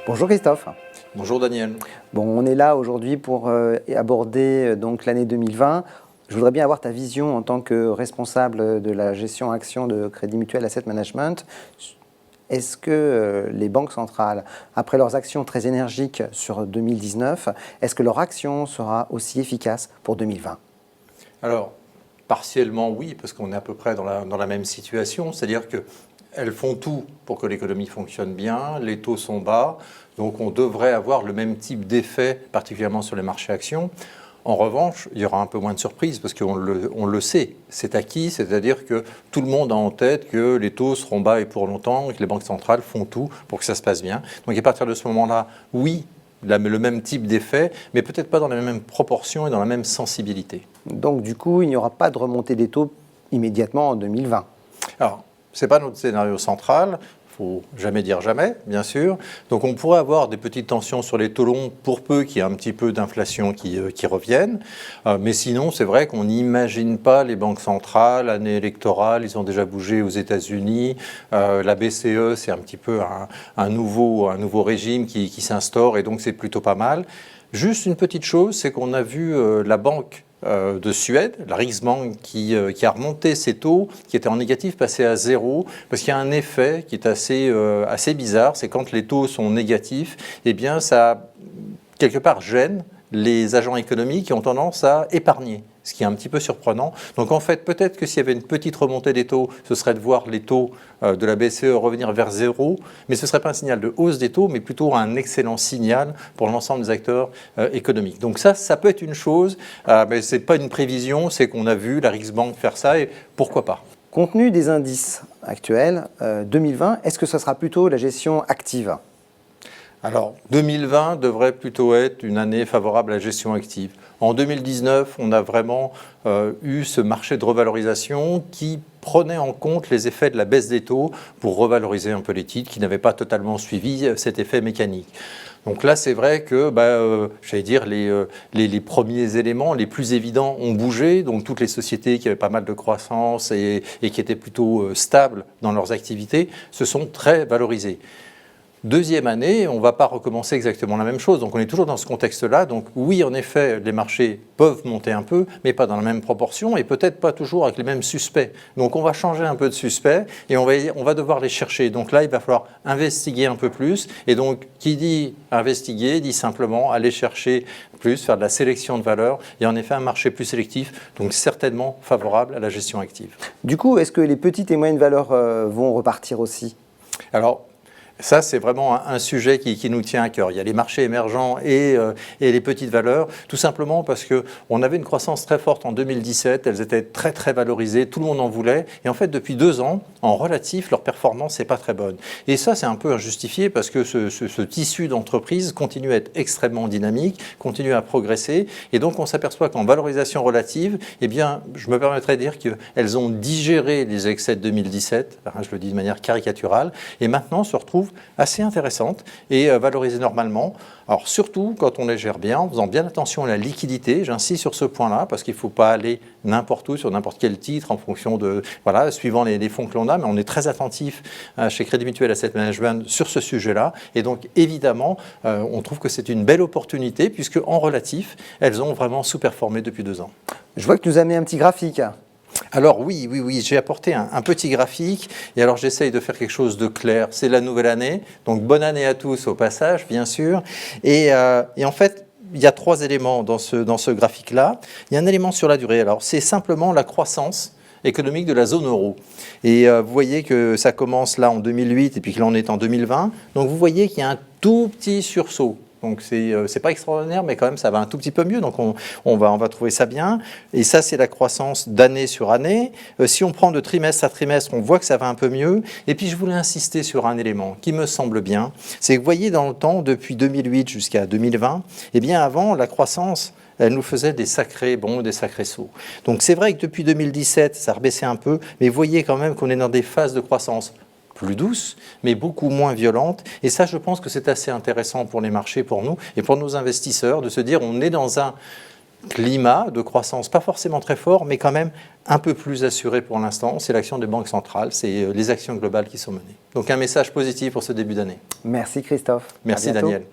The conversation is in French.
Bonjour Christophe. Bonjour Daniel. Bon, on est là aujourd'hui pour aborder donc l'année 2020. Je voudrais bien avoir ta vision en tant que responsable de la gestion action de Crédit Mutuel Asset Management. Est-ce que les banques centrales, après leurs actions très énergiques sur 2019, est-ce que leur action sera aussi efficace pour 2020 ? Alors, partiellement oui, parce qu'on est à peu près dans la même situation, c'est-à-dire qu'elles font tout pour que l'économie fonctionne bien, les taux sont bas, donc on devrait avoir le même type d'effet, particulièrement sur les marchés actions. En revanche, il y aura un peu moins de surprises parce qu'on le sait, c'est acquis, c'est-à-dire que tout le monde a en tête que les taux seront bas et pour longtemps et que les banques centrales font tout pour que ça se passe bien. Donc à partir de ce moment-là, oui, le même type d'effet, mais peut-être pas dans la même proportion et dans la même sensibilité. Donc du coup, il n'y aura pas de remontée des taux immédiatement en 2020. Alors, ce n'est pas notre scénario central. Il ne faut jamais dire jamais, bien sûr. Donc on pourrait avoir des petites tensions sur les taux longs pour peu qu'il y ait un petit peu d'inflation qui revienne. Mais sinon, c'est vrai qu'on n'imagine pas les banques centrales, année électorale, ils ont déjà bougé aux États-Unis. La BCE, c'est un petit peu un nouveau régime qui s'instaure et donc c'est plutôt pas mal. Juste une petite chose, c'est qu'on a vu la banque de Suède, la Riksbank, qui a remonté ses taux, qui étaient en négatif, passer à zéro, parce qu'il y a un effet qui est assez bizarre, c'est quand les taux sont négatifs, eh bien ça, quelque part, gêne les agents économiques qui ont tendance à épargner, ce qui est un petit peu surprenant. Donc en fait, peut-être que s'il y avait une petite remontée des taux, ce serait de voir les taux de la BCE revenir vers zéro, mais ce ne serait pas un signal de hausse des taux, mais plutôt un excellent signal pour l'ensemble des acteurs économiques. Donc ça peut être une chose, mais ce n'est pas une prévision, c'est qu'on a vu la Riksbank faire ça, et pourquoi pas. Compte tenu des indices actuels, 2020, est-ce que ce sera plutôt la gestion active ? Alors, 2020 devrait plutôt être une année favorable à la gestion active. En 2019, on a vraiment eu ce marché de revalorisation qui prenait en compte les effets de la baisse des taux pour revaloriser un peu les titres qui n'avaient pas totalement suivi cet effet mécanique. Donc là, c'est vrai que, j'allais dire, les premiers éléments, les plus évidents ont bougé. Donc toutes les sociétés qui avaient pas mal de croissance et qui étaient plutôt stables dans leurs activités se sont très valorisées. Deuxième année, on ne va pas recommencer exactement la même chose. Donc on est toujours dans ce contexte-là. Donc oui, en effet, les marchés peuvent monter un peu, mais pas dans la même proportion et peut-être pas toujours avec les mêmes suspects. Donc on va changer un peu de suspects et on va devoir les chercher. Donc là, il va falloir investiguer un peu plus. Et donc, qui dit investiguer, dit simplement aller chercher plus, faire de la sélection de valeurs et en effet un marché plus sélectif, donc certainement favorable à la gestion active. Du coup, est-ce que les petites et moyennes valeurs vont repartir aussi ? Alors, ça, c'est vraiment un sujet qui nous tient à cœur. Il y a les marchés émergents et les petites valeurs, tout simplement parce qu'on avait une croissance très forte en 2017, elles étaient très très valorisées, tout le monde en voulait, et en fait depuis 2 ans, en relatif, leur performance n'est pas très bonne. Et ça, c'est un peu injustifié parce que ce tissu d'entreprise continue à être extrêmement dynamique, continue à progresser, et donc on s'aperçoit qu'en valorisation relative, eh bien, je me permettrais de dire qu'elles ont digéré les excès de 2017, je le dis de manière caricaturale, et maintenant se retrouvent assez intéressantes et valorisées normalement. Alors surtout quand on les gère bien, en faisant bien attention à la liquidité, j'insiste sur ce point-là parce qu'il ne faut pas aller n'importe où, sur n'importe quel titre en fonction de, suivant les fonds que l'on a, mais on est très attentif chez Crédit Mutuel Asset Management sur ce sujet-là et donc évidemment, on trouve que c'est une belle opportunité puisque en relatif, elles ont vraiment sous-performé depuis 2 ans. Je vois que tu nous as mis un petit graphique. Alors oui, j'ai apporté un petit graphique et alors j'essaye de faire quelque chose de clair. C'est la nouvelle année, donc bonne année à tous au passage, bien sûr. Et en fait, il y a 3 éléments dans ce graphique-là. Il y a un élément sur la durée. Alors c'est simplement la croissance économique de la zone euro. Et vous voyez que ça commence là en 2008 et puis que là on est en 2020. Donc vous voyez qu'il y a un tout petit sursaut. Donc c'est pas extraordinaire, mais quand même ça va un tout petit peu mieux. Donc on va trouver ça bien. Et ça c'est la croissance d'année sur année. Si on prend de trimestre à trimestre, on voit que ça va un peu mieux. Et puis je voulais insister sur un élément qui me semble bien, c'est que vous voyez dans le temps depuis 2008 jusqu'à 2020, eh bien avant la croissance elle nous faisait des sacrés bons, des sacrés sauts. Donc c'est vrai que depuis 2017, ça a rebaissé un peu, mais vous voyez quand même qu'on est dans des phases de croissance plus douces, mais beaucoup moins violentes. Et ça, je pense que c'est assez intéressant pour les marchés, pour nous et pour nos investisseurs, de se dire on est dans climat de croissance pas forcément très fort, mais quand même un peu plus assuré pour l'instant. C'est l'action des banques centrales, c'est les actions globales qui sont menées. Donc un message positif pour ce début d'année. Merci Christophe. Merci À bientôt. Daniel.